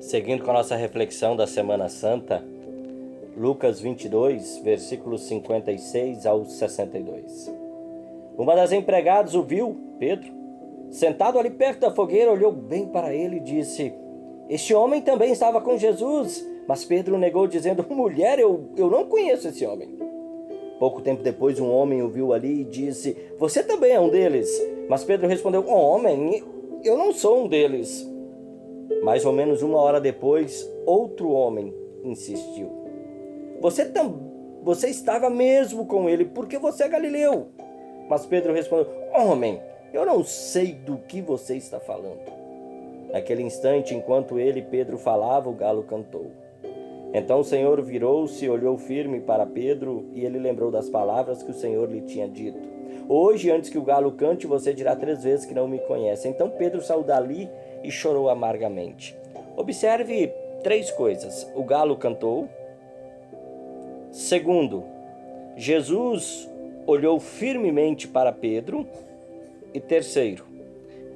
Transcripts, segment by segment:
Seguindo com a nossa reflexão da Semana Santa, Lucas 22, versículos 56 ao 62. Uma das empregadas o viu, Pedro, sentado ali perto da fogueira, olhou bem para ele e disse: "Este homem também estava com Jesus." Mas Pedro negou, dizendo: "Mulher, eu não conheço esse homem." Pouco tempo depois, um homem o viu ali e disse: "Você também é um deles." Mas Pedro respondeu: "Homem, eu não sou um deles." Mais ou menos uma hora depois, outro homem insistiu: Você estava mesmo com ele, porque você é galileu." Mas Pedro respondeu: "Homem, eu não sei do que você está falando." Naquele instante, enquanto ele e Pedro falavam, o galo cantou. Então o Senhor virou-se e olhou firme para Pedro, e ele lembrou das palavras que o Senhor lhe tinha dito: "Hoje, antes que o galo cante, você dirá 3 vezes que não me conhece." Então Pedro saiu dali e chorou amargamente. Observe 3 coisas: o galo cantou. Segundo, Jesus olhou firmemente para Pedro. E terceiro,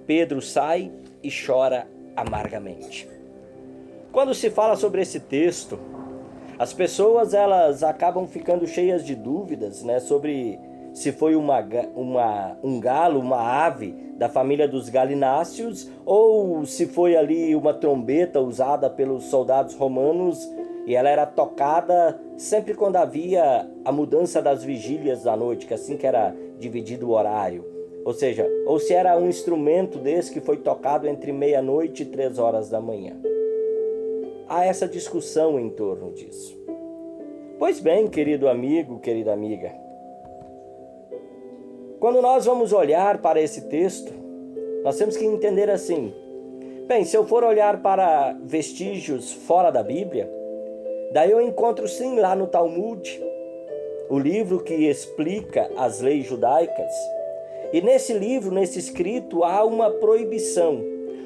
Pedro sai e chora amargamente. Quando se fala sobre esse texto, as pessoas elas acabam ficando cheias de dúvidas, sobre se foi um galo, uma ave da família dos galináceos, ou se foi ali uma trombeta usada pelos soldados romanos e ela era tocada sempre quando havia a mudança das vigílias da noite, que assim que era dividido o horário. Ou seja, ou se era um instrumento desse que foi tocado entre meia-noite e 3 horas da manhã. Há essa discussão em torno disso. Pois bem, querido amigo, querida amiga, quando nós vamos olhar para esse texto, nós temos que entender assim: bem, se eu for olhar para vestígios fora da Bíblia, daí eu encontro sim lá no Talmud, o livro que explica as leis judaicas. E nesse livro, nesse escrito, há uma proibição.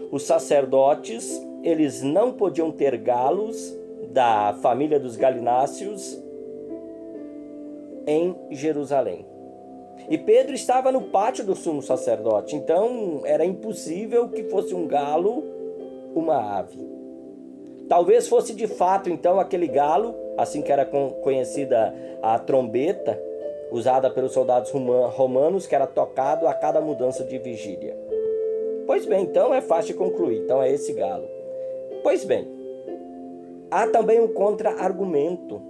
Os sacerdotes, eles não podiam ter galos da família dos galináceos em Jerusalém. E Pedro estava no pátio do sumo sacerdote, então era impossível que fosse um galo, uma ave. Talvez fosse de fato então aquele galo, assim que era conhecida a trombeta, usada pelos soldados romanos, que era tocado a cada mudança de vigília. Pois bem, então é fácil de concluir, então é esse galo. Pois bem, há também um contra-argumento.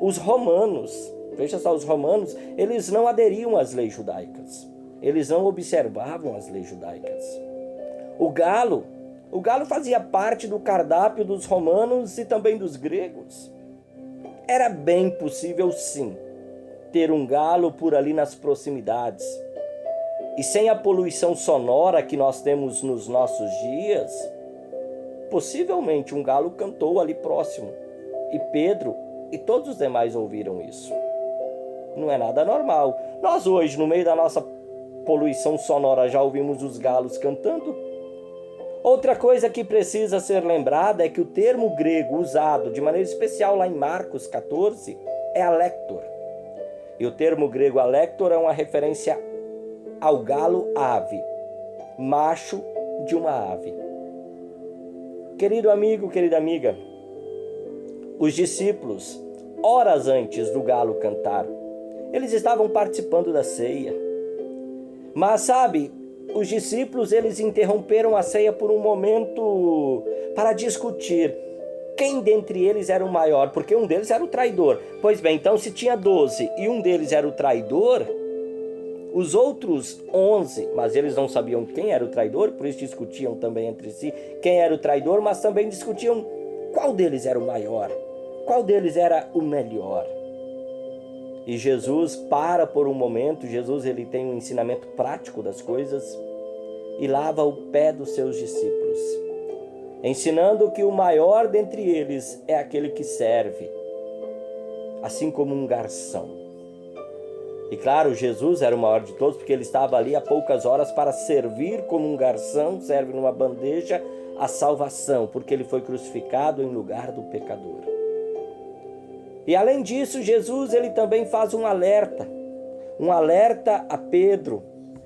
Os romanos, veja só, os romanos, eles não aderiam às leis judaicas. Eles não observavam as leis judaicas. O galo fazia parte do cardápio dos romanos e também dos gregos. Era bem possível, sim, ter um galo por ali nas proximidades. E sem a poluição sonora que nós temos nos nossos dias, possivelmente um galo cantou ali próximo. E Pedro e todos os demais ouviram isso. Não é nada normal. Nós hoje, no meio da nossa poluição sonora, já ouvimos os galos cantando. Outra coisa que precisa ser lembrada é que o termo grego usado de maneira especial lá em Marcos 14 é alector. E o termo grego alector é uma referência ao galo ave, macho de uma ave. Querido amigo, querida amiga, os discípulos, horas antes do galo cantar, eles estavam participando da ceia. Mas sabe, os discípulos eles interromperam a ceia por um momento para discutir quem dentre eles era o maior, porque um deles era o traidor. Pois bem, então se tinha 12 e um deles era o traidor, os outros 11, mas eles não sabiam quem era o traidor, por isso discutiam também entre si quem era o traidor, mas também discutiam qual deles era o maior, qual deles era o melhor. E Jesus para por um momento, Jesus ele tem um ensinamento prático das coisas e lava o pé dos seus discípulos, ensinando que o maior dentre eles é aquele que serve, assim como um garçom. E claro, Jesus era o maior de todos, porque ele estava ali há poucas horas para servir como um garçom, serve numa bandeja a salvação, porque ele foi crucificado em lugar do pecador. E além disso, Jesus ele também faz um alerta a Pedro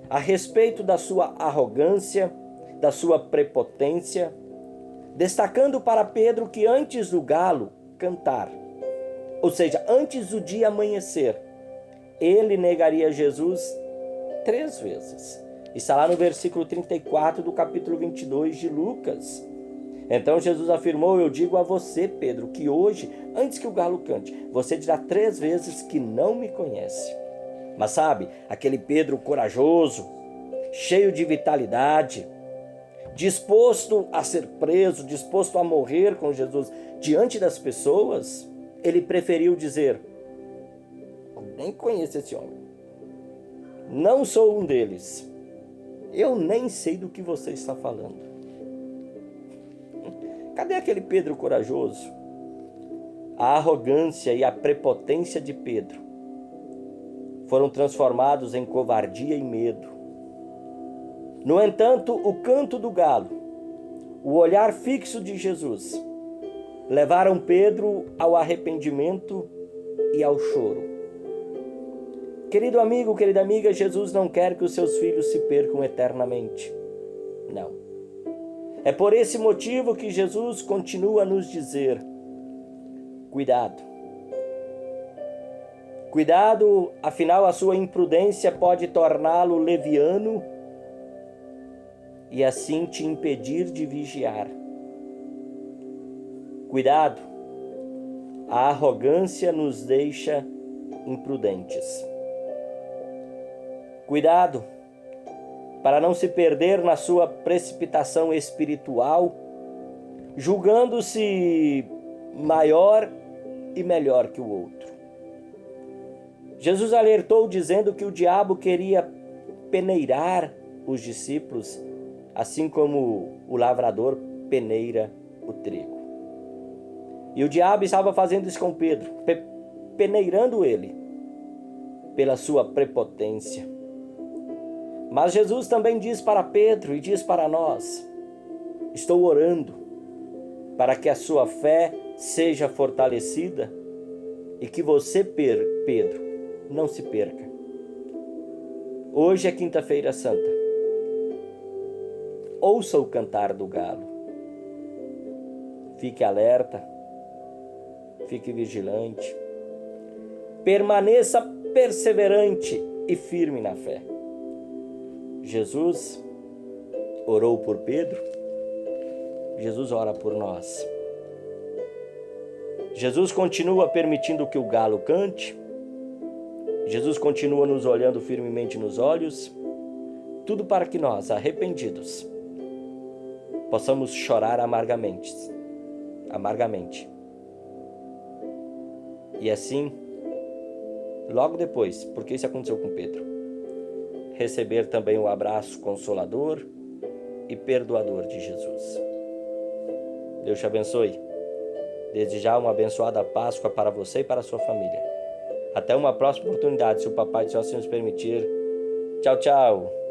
a respeito da sua arrogância, da sua prepotência, destacando para Pedro que antes do galo cantar, ou seja, antes do dia amanhecer, ele negaria Jesus 3 vezes. Está lá no versículo 34 do capítulo 22 de Lucas. Então Jesus afirmou: eu digo a você, Pedro, que hoje, antes que o galo cante, você dirá 3 vezes que não me conhece. Mas sabe, aquele Pedro corajoso, cheio de vitalidade, disposto a ser preso, disposto a morrer com Jesus diante das pessoas, ele preferiu dizer: eu nem conheço esse homem, não sou um deles, eu nem sei do que você está falando. Cadê aquele Pedro corajoso? A arrogância e a prepotência de Pedro foram transformados em covardia e medo. No entanto, o canto do galo, o olhar fixo de Jesus, levaram Pedro ao arrependimento e ao choro. Querido amigo, querida amiga, Jesus não quer que os seus filhos se percam eternamente. Não. É por esse motivo que Jesus continua a nos dizer: cuidado. Cuidado, afinal a sua imprudência pode torná-lo leviano e assim te impedir de vigiar. Cuidado, a arrogância nos deixa imprudentes. Cuidado, para não se perder na sua precipitação espiritual, julgando-se maior e melhor que o outro. Jesus alertou dizendo que o diabo queria peneirar os discípulos, assim como o lavrador peneira o trigo. E o diabo estava fazendo isso com Pedro, peneirando ele pela sua prepotência. Mas Jesus também diz para Pedro e diz para nós: estou orando para que a sua fé seja fortalecida e que você, Pedro, não se perca. Hoje é quinta-feira santa. Ouça o cantar do galo. Fique alerta, fique vigilante, permaneça perseverante e firme na fé. Jesus orou por Pedro, Jesus ora por nós. Jesus continua permitindo que o galo cante, Jesus continua nos olhando firmemente nos olhos, tudo para que nós, arrependidos, possamos chorar amargamente. E assim, logo depois, porque isso aconteceu com Pedro, receber também o abraço consolador e perdoador de Jesus. Deus te abençoe. Desde já uma abençoada Páscoa para você e para a sua família. Até uma próxima oportunidade, se o Papai do Céu assim nos permitir. Tchau, tchau.